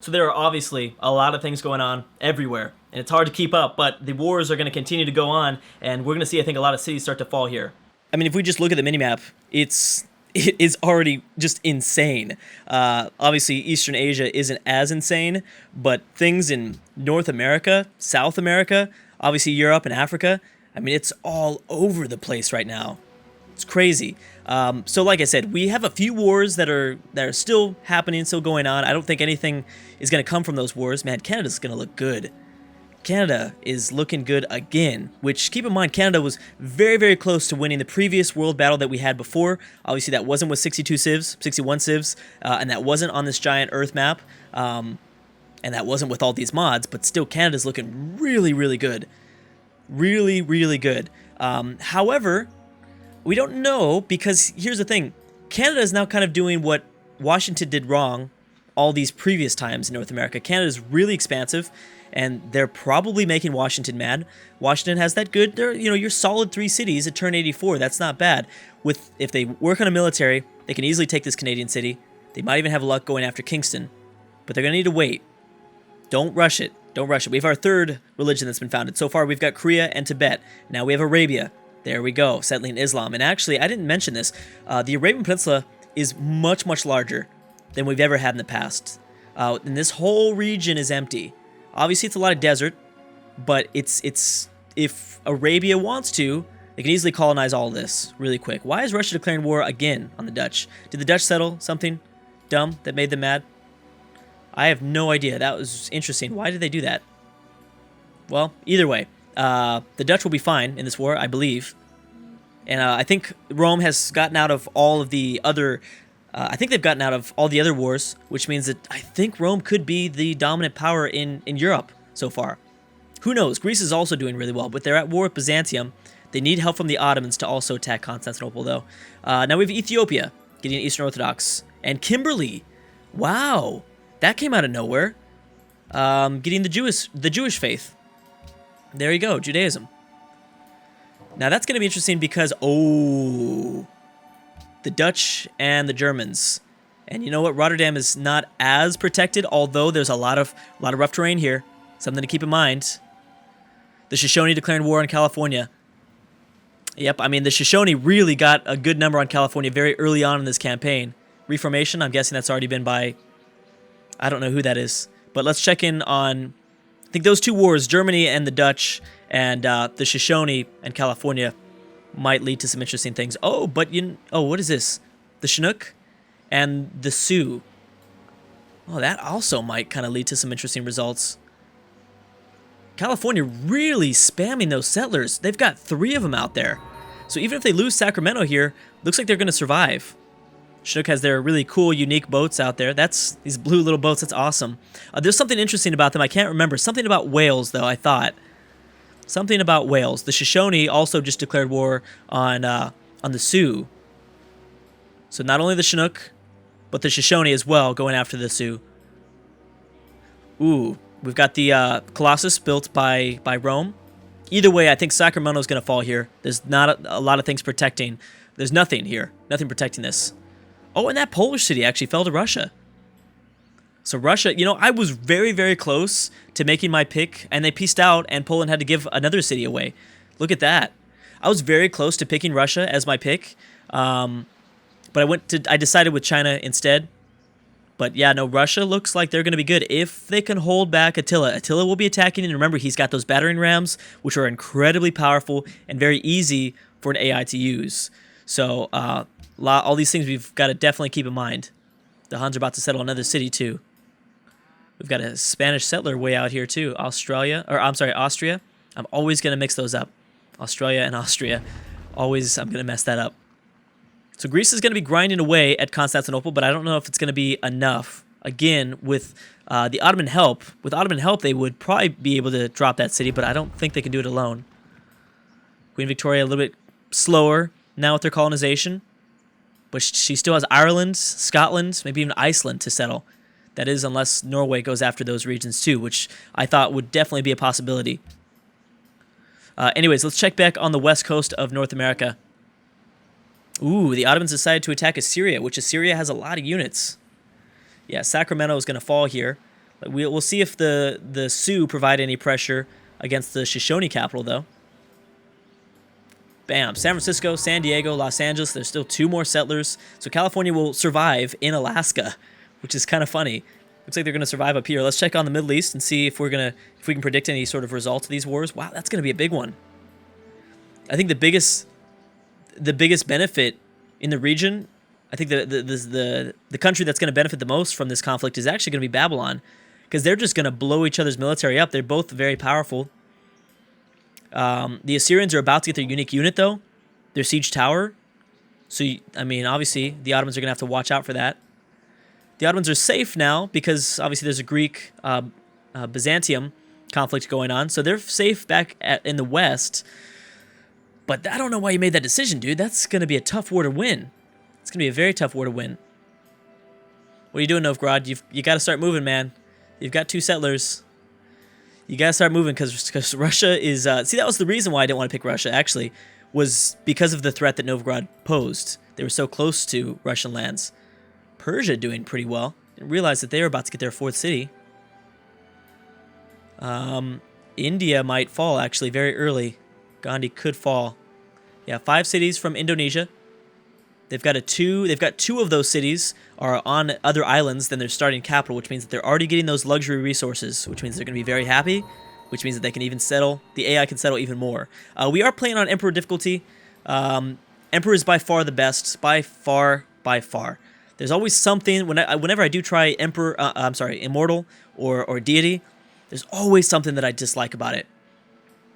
So there are obviously a lot of things going on everywhere, and it's hard to keep up, but the wars are going to continue to go on, and we're going to see, I think, a lot of cities start to fall here. I mean, if we just look at the minimap, it is already just insane. Obviously, Eastern Asia isn't as insane, but things in North America, South America, obviously Europe and Africa, I mean, it's all over the place right now. It's crazy. So like I said, we have a few wars that are still happening, still going on. I don't think anything is going to come from those wars. Man, Canada's going to look good. Canada is looking good again, which, keep in mind, Canada was very, very close to winning the previous world battle that we had before. Obviously, that wasn't with 62 civs, 61 civs, and that wasn't on this giant Earth map, and that wasn't with all these mods, but still, Canada's looking really, really good. Really, really good. However, we don't know, because here's the thing. Canada is now kind of doing what Washington did wrong all these previous times in North America. Canada is really expansive, and they're probably making Washington mad. Washington has that good, they're, your solid 3 cities at turn 84. That's not bad. If they work on a military, they can easily take this Canadian city. They might even have luck going after Kingston, but they're going to need to wait. Don't rush it. Don't rush it. We have our 3rd religion that's been founded. So far, we've got Korea and Tibet. Now we have Arabia. There we go, settling Islam. And actually, I didn't mention this. The Arabian Peninsula is much, much larger than we've ever had in the past. And this whole region is empty. Obviously, it's a lot of desert, but it's if Arabia wants to, they can easily colonize all of this really quick. Why is Russia declaring war again on the Dutch? Did the Dutch settle something dumb that made them mad? I have no idea. That was interesting. Why did they do that? Well, either way, the Dutch will be fine in this war, I believe. And I think Rome has gotten out of all of the other... I think they've gotten out of all the other wars, which means that I think Rome could be the dominant power in Europe so far. Who knows? Greece is also doing really well, but they're at war with Byzantium. They need help from the Ottomans to also attack Constantinople, though. Now we have Ethiopia getting Eastern Orthodox. And Kimberley. Wow. That came out of nowhere. Getting the Jewish faith. There you go, Judaism. Now that's going to be interesting because, the Dutch and the Germans. And you know what? Rotterdam is not as protected, although there's a lot of rough terrain here. Something to keep in mind. The Shoshone declaring war on California. Yep, I mean, the Shoshone really got a good number on California very early on in this campaign. Reformation, I'm guessing that's already been by... I don't know who that is. But let's check in on... I think those 2 wars, Germany and the Dutch, and the Shoshone and California, might lead to some interesting things. What is this? The Chinook and the Sioux. Oh, that also might kind of lead to some interesting results. California really spamming those settlers. They've got 3 of them out there. So even if they lose Sacramento here, looks like they're going to survive. Chinook has their really cool, unique boats out there. That's these blue little boats. That's awesome. There's something interesting about them. I can't remember. Something about whales, though, I thought. Something about whales. The Shoshone also just declared war on the Sioux. So not only the Chinook, but the Shoshone as well, going after the Sioux. Ooh, we've got the Colossus built by Rome. Either way, I think Sacramento's going to fall here. There's not a lot of things protecting. There's nothing here. Nothing protecting this. Oh, and that Polish city actually fell to Russia. So Russia, I was very, very close to making my pick, and they pieced out, and Poland had to give another city away. Look at that. I was very close to picking Russia as my pick, but I decided with China instead. But yeah, no, Russia looks like they're going to be good if they can hold back Attila. Attila will be attacking, and remember, he's got those battering rams, which are incredibly powerful and very easy for an AI to use. So all these things we've got to definitely keep in mind. The Huns are about to settle another city, too. We've got a Spanish settler way out here, too. Austria. I'm always going to mix those up. Australia and Austria. Always, I'm going to mess that up. So Greece is going to be grinding away at Constantinople, but I don't know if it's going to be enough. Again, with the Ottoman help. With Ottoman help, they would probably be able to drop that city, but I don't think they can do it alone. Queen Victoria a little bit slower now with their colonization. But she still has Ireland, Scotland, maybe even Iceland to settle. That is, unless Norway goes after those regions too, which I thought would definitely be a possibility. Anyways, let's check back on the west coast of North America. Ooh, the Ottomans decided to attack Assyria, which Assyria has a lot of units. Yeah, Sacramento is going to fall here. We'll see if the Sioux provide any pressure against the Shoshone capital, though. Bam. San Francisco, San Diego, Los Angeles. There's still 2 more settlers. So California will survive in Alaska, which is kind of funny. Looks like they're going to survive up here. Let's check on the Middle East and see if we can predict any sort of results of these wars. Wow, that's going to be a big one. I think the biggest benefit in the region, I think the country that's going to benefit the most from this conflict is actually going to be Babylon, because they're just going to blow each other's military up. They're both very powerful. The Assyrians are about to get their unique unit, though, their siege tower. So, I mean, obviously, the Ottomans are going to have to watch out for that. The Ottomans are safe now because, obviously, there's a Greek Byzantium conflict going on. So they're safe back in the West. But I don't know why you made that decision, dude. That's going to be a tough war to win. It's going to be a very tough war to win. What are you doing, Novgorod? You got to start moving, man. You've got 2 settlers. You got to start moving because Russia is... see, that was the reason why I didn't want to pick Russia, actually, was because of the threat that Novgorod posed. They were so close to Russian lands. Persia doing pretty well. Didn't realize that they were about to get their 4th city. India might fall, actually, very early. Gandhi could fall. Yeah, 5 cities from Indonesia. They've got 2 of those cities are on other islands than their starting capital, which means that they're already getting those luxury resources, which means they're going to be very happy, which means that they can even settle. The AI can settle even more. We are playing on Emperor difficulty. Emperor is by far the best. By far. There's always something, whenever I do try Emperor, Immortal or Deity, there's always something that I dislike about it.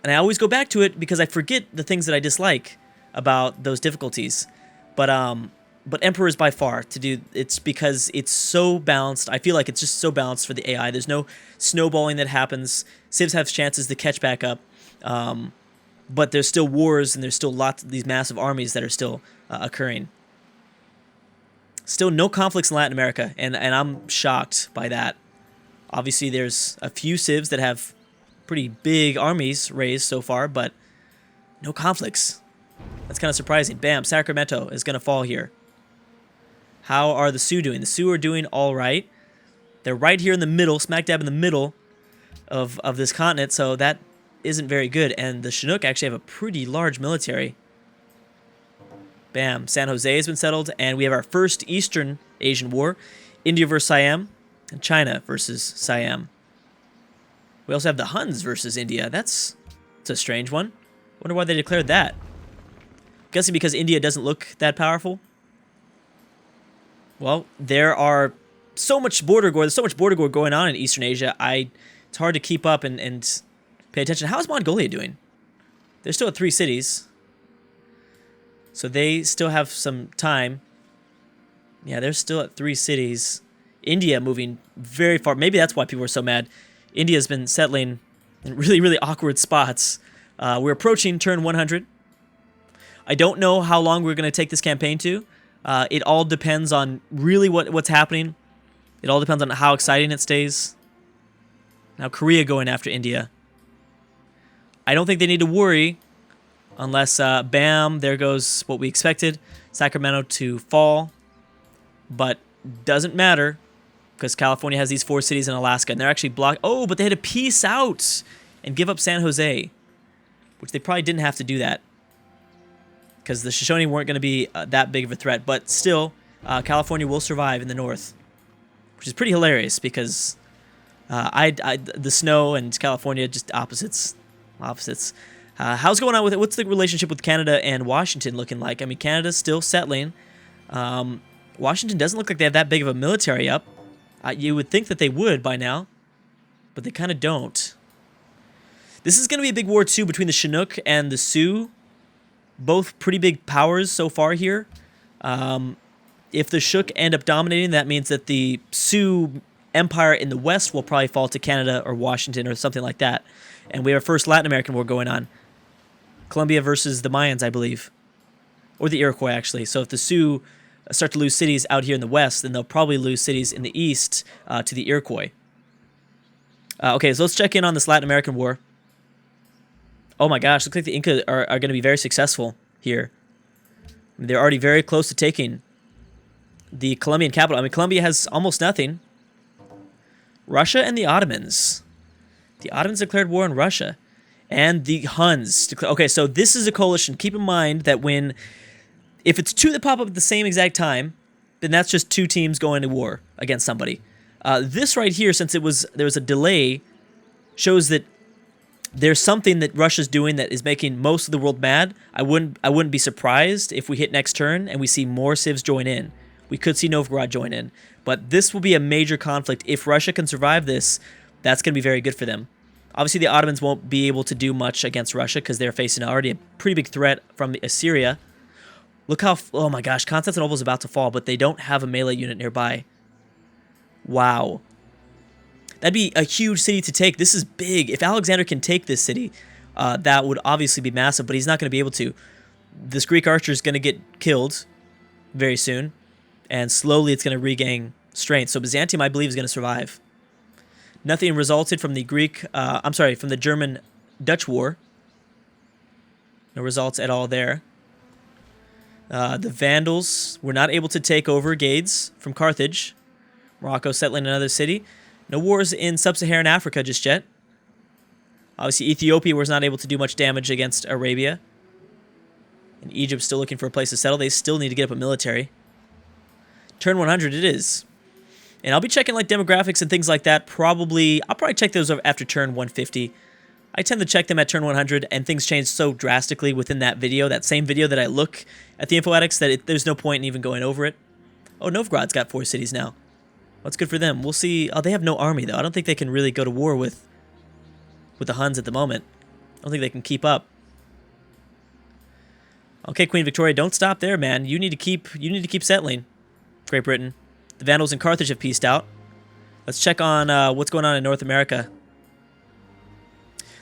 And I always go back to it because I forget the things that I dislike about those difficulties. But Emperor is by far it's because it's so balanced. I feel like it's just so balanced for the AI. There's no snowballing that happens. Civs have chances to catch back up. But there's still wars and there's still lots of these massive armies that are still occurring. Still no conflicts in Latin America, and I'm shocked by that. Obviously, there's a few civs that have pretty big armies raised so far, but no conflicts. That's kind of surprising. Bam, Sacramento is going to fall here. How are the Sioux doing? The Sioux are doing all right. They're right here in the middle, smack dab in the middle of this continent, so that isn't very good. And the Chinook actually have a pretty large military. Bam, San Jose has been settled, and we have our first Eastern Asian war. India versus Siam, and China versus Siam. We also have the Huns versus India. It's a strange one. Wonder why they declared that. Guessing because India doesn't look that powerful. Well, there's so much border war going on in Eastern Asia. It's hard to keep up and pay attention. How is Mongolia doing? They're still at 3 cities. So they still have some time. Yeah, they're still at 3 cities. India moving very far. Maybe that's why people are so mad. India's been settling in really, really awkward spots. We're approaching turn 100. I don't know how long we're going to take this campaign to. It all depends on really what's happening. It all depends on how exciting it stays. Now Korea going after India. I don't think they need to worry unless, bam, there goes what we expected. Sacramento to fall. But doesn't matter because California has these 4 cities in Alaska. And they're actually blocked. Oh, but they had to peace out and give up San Jose. Which they probably didn't have to do that. Because the Shoshone weren't going to be that big of a threat. But still, California will survive in the north. Which is pretty hilarious because the snow and California, just opposites. How's it going on with it? What's the relationship with Canada and Washington looking like? I mean, Canada's still settling. Washington doesn't look like they have that big of a military up. You would think that they would by now. But they kind of don't. This is going to be a big war, too, between the Chinook and the Sioux. Both pretty big powers so far here. If the Chinook end up dominating, that means that the Sioux Empire in the west will probably fall to Canada or Washington or something like that. And we have our first Latin American war going on. Colombia versus the Mayans, I believe. Or the Iroquois, actually. So if the Sioux start to lose cities out here in the west, then they'll probably lose cities in the east to the Iroquois. Okay, so let's check in on this Latin American war. Oh my gosh, looks like the Inca are going to be very successful here. They're already very close to taking the Colombian capital. I mean, Colombia has almost nothing. Russia and the Ottomans. The Ottomans declared war on Russia. And the Huns. Okay, so this is a coalition. Keep in mind that if it's two that pop up at the same exact time, then that's just two teams going to war against somebody. This right here, since there was a delay, shows that there's something that Russia's doing that is making most of the world mad. I wouldn't be surprised if we hit next turn and we see more civs join in. We could see Novgorod join in. But this will be a major conflict. If Russia can survive this, that's going to be very good for them. Obviously, the Ottomans won't be able to do much against Russia because they're facing already a pretty big threat from Assyria. Look how... Oh my gosh, Constantinople is about to fall, but they don't have a melee unit nearby. Wow. That'd be a huge city to take. This is big. If Alexander can take this city, that would obviously be massive, but he's not going to be able to. This Greek archer is going to get killed very soon, and slowly it's going to regain strength. So Byzantium, I believe, is going to survive. Nothing resulted from the from the German-Dutch War. No results at all there. The Vandals were not able to take over Gades from Carthage. Morocco settling another city. No wars in sub-Saharan Africa just yet. Obviously, Ethiopia was not able to do much damage against Arabia. And Egypt's still looking for a place to settle. They still need to get up a military. Turn 100 it is. And I'll be checking like demographics and things like that. I'll probably check those after turn 150. I tend to check them at turn 100, and things change so drastically within that video, that same video that I look at the info addicts, that there's no point in even going over it. Oh, Novgorod's got 4 cities now. That's good for them. We'll see. Oh, they have no army, though. I don't think they can really go to war with the Huns at the moment. I don't think they can keep up. Okay, Queen Victoria, don't stop there, man. You need to keep settling. Great Britain. The Vandals in Carthage have peaced out. Let's check on what's going on in North America.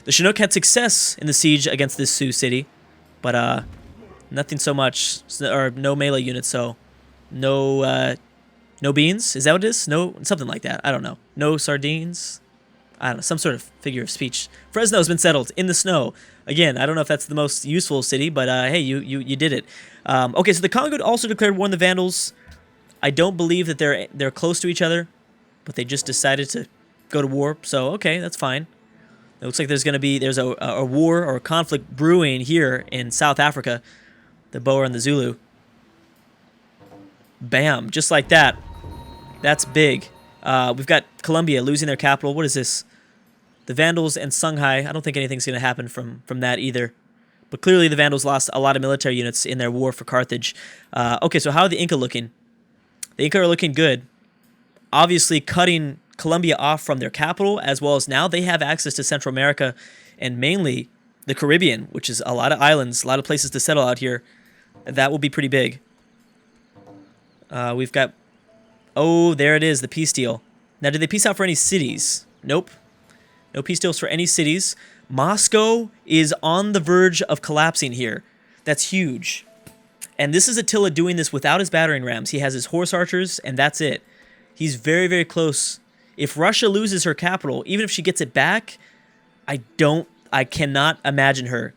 The Chinook had success in the siege against this Sioux city, but nothing so much, or no melee units, so no beans? Is that what it is? No, something like that. I don't know. No sardines? I don't know, some sort of figure of speech. Fresno's been settled in the snow. Again, I don't know if that's the most useful city, but hey, you did it. Okay, so the Congo also declared war on the Vandals. I don't believe that they're close to each other, but they just decided to go to war. So okay, that's fine. It looks like there's a war or a conflict brewing here in South Africa, the Boer and the Zulu. Bam, just like that. That's big. We've got Colombia losing their capital. What is this? The Vandals and Songhai. I don't think anything's going to happen from that either. But clearly the Vandals lost a lot of military units in their war for Carthage. Okay, so how are the Inca looking? The Inca are looking good. Obviously cutting Colombia off from their capital, as well as now they have access to Central America and mainly the Caribbean, which is a lot of islands, a lot of places to settle out here. That will be pretty big. We've got... Oh, there it is, the peace deal. Now, did they peace out for any cities? Nope. No peace deals for any cities. Moscow is on the verge of collapsing here. That's huge. And this is Attila doing this without his battering rams. He has his horse archers, and that's it. He's very, very close. If Russia loses her capital, even if she gets it back, I cannot imagine her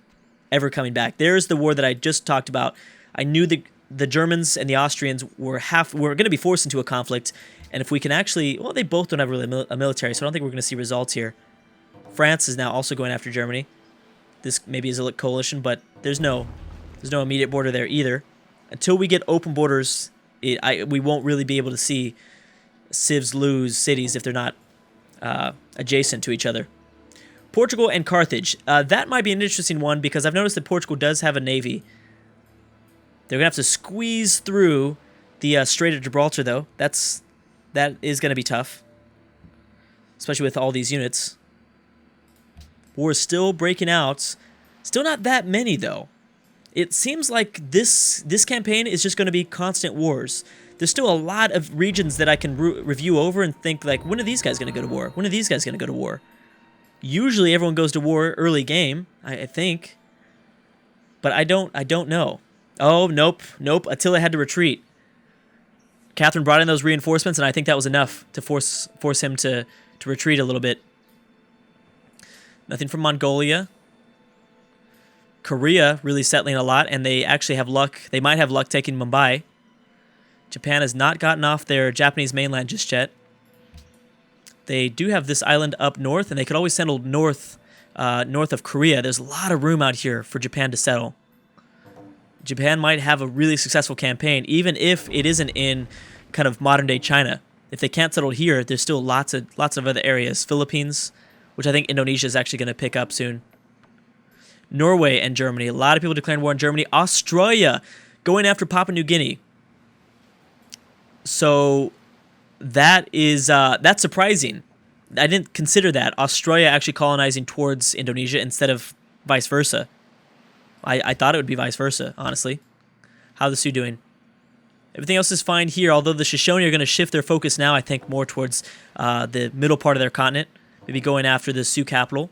ever coming back. There's the war that I just talked about. I knew the Germans and the Austrians were going to be forced into a conflict, and if we can actually... Well, they both don't have really a military, so I don't think we're going to see results here. France is now also going after Germany. This maybe is a coalition, but there's no immediate border there either. Until we get open borders, we won't really be able to see civs lose cities if they're not adjacent to each other. Portugal and Carthage. That might be an interesting one because I've noticed that Portugal does have a navy. They're going to have to squeeze through the Strait of Gibraltar, though. That is going to be tough, especially with all these units. War is still breaking out. Still not that many, though. It seems like this campaign is just going to be constant wars. There's still a lot of regions that I can review over and think, like, when are these guys going to go to war? When are these guys going to go to war? Usually everyone goes to war early game, I think. But I don't know. Oh, nope. Attila had to retreat. Catherine brought in those reinforcements, and I think that was enough to force him to retreat a little bit. Nothing from Mongolia. Korea really settling a lot, and they actually have luck. They might have luck taking Mumbai. Japan has not gotten off their Japanese mainland just yet. They do have this island up north, and they could always settle north of Korea. There's a lot of room out here for Japan to settle. Japan might have a really successful campaign, even if it isn't in kind of modern-day China. If they can't settle here, there's still lots of other areas. Philippines, which I think Indonesia is actually going to pick up soon. Norway and Germany. A lot of people declaring war on Germany. Australia going after Papua New Guinea. So that is that's surprising. I didn't consider that. Australia actually colonizing towards Indonesia instead of vice versa. I thought it would be vice versa, honestly. How are the Sioux doing? Everything else is fine here, although the Shoshone are going to shift their focus now, I think, more towards the middle part of their continent. Maybe going after the Sioux capital.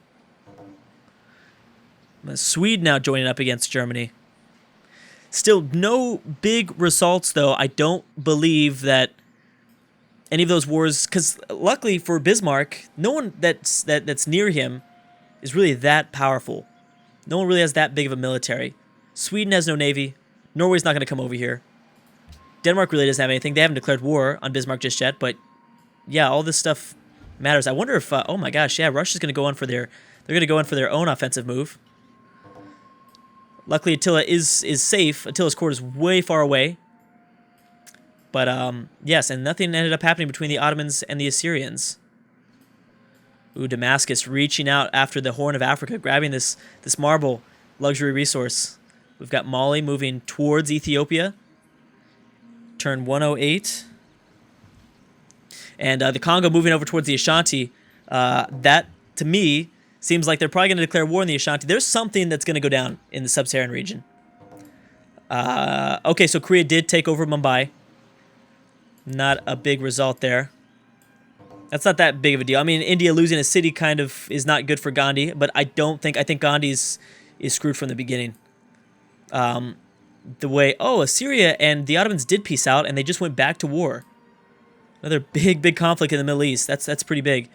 Sweden now joining up against Germany. Still no big results, though. I don't believe that any of those wars, because luckily for Bismarck, no one that's near him is really that powerful. No one really has that big of a military. Sweden has no navy. Norway's not going to come over here. Denmark really doesn't have anything. They haven't declared war on Bismarck just yet, but yeah, all this stuff matters. I wonder if oh my gosh, yeah, Russia's going to go in for their own offensive move. Luckily, Attila is safe. Attila's court is way far away. But yes, and nothing ended up happening between the Ottomans and the Assyrians. Ooh, Damascus reaching out after the Horn of Africa, grabbing this marble luxury resource. We've got Mali moving towards Ethiopia. Turn 108. And the Congo moving over towards the Ashanti. That, to me, seems like they're probably going to declare war on the Ashanti. There's something that's going to go down in the sub-Saharan region. Okay, so Korea did take over Mumbai. Not a big result there. That's not that big of a deal. I mean, India losing a city kind of is not good for Gandhi, but I think Gandhi is screwed from the beginning. The way, Assyria and the Ottomans did peace out, and they just went back to war. Another big conflict in the Middle East. That's pretty big.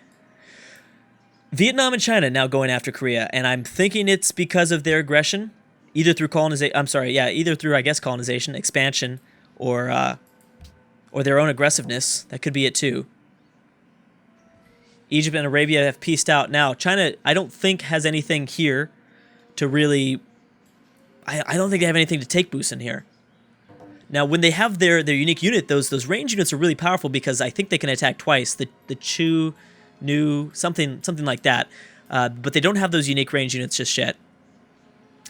Vietnam and China now going after Korea, and I'm thinking it's because of their aggression, either through colonization, expansion, or their own aggressiveness. That could be it too. Egypt and Arabia have peaced out. Now, China, I don't think has anything here to really... I don't think they have anything to take Busan here. Now, when they have their unique unit, those range units are really powerful because I think they can attack twice. The Chu, Nu, something like that. But they don't have those unique range units just yet.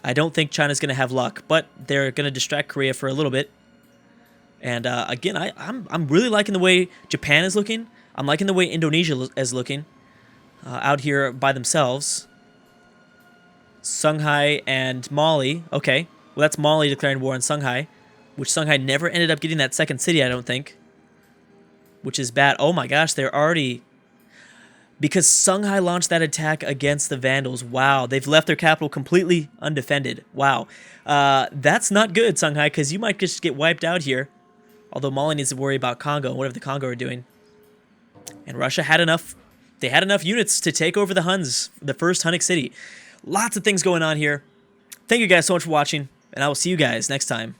I don't think China's going to have luck, but they're going to distract Korea for a little bit. And again, I'm really liking the way Japan is looking. I'm liking the way Indonesia is looking out here by themselves. Songhai and Mali. Okay, well, that's Mali declaring war on Songhai, which Songhai never ended up getting that second city, I don't think, which is bad. Oh my gosh, they're already... Because Songhai launched that attack against the Vandals. Wow, they've left their capital completely undefended. Wow. That's not good, Songhai, because you might just get wiped out here. Although Mali needs to worry about Congo and whatever the Congo are doing. And Russia had enough. They had enough units to take over the Huns, the first Hunnic city. Lots of things going on here. Thank you guys so much for watching, and I will see you guys next time.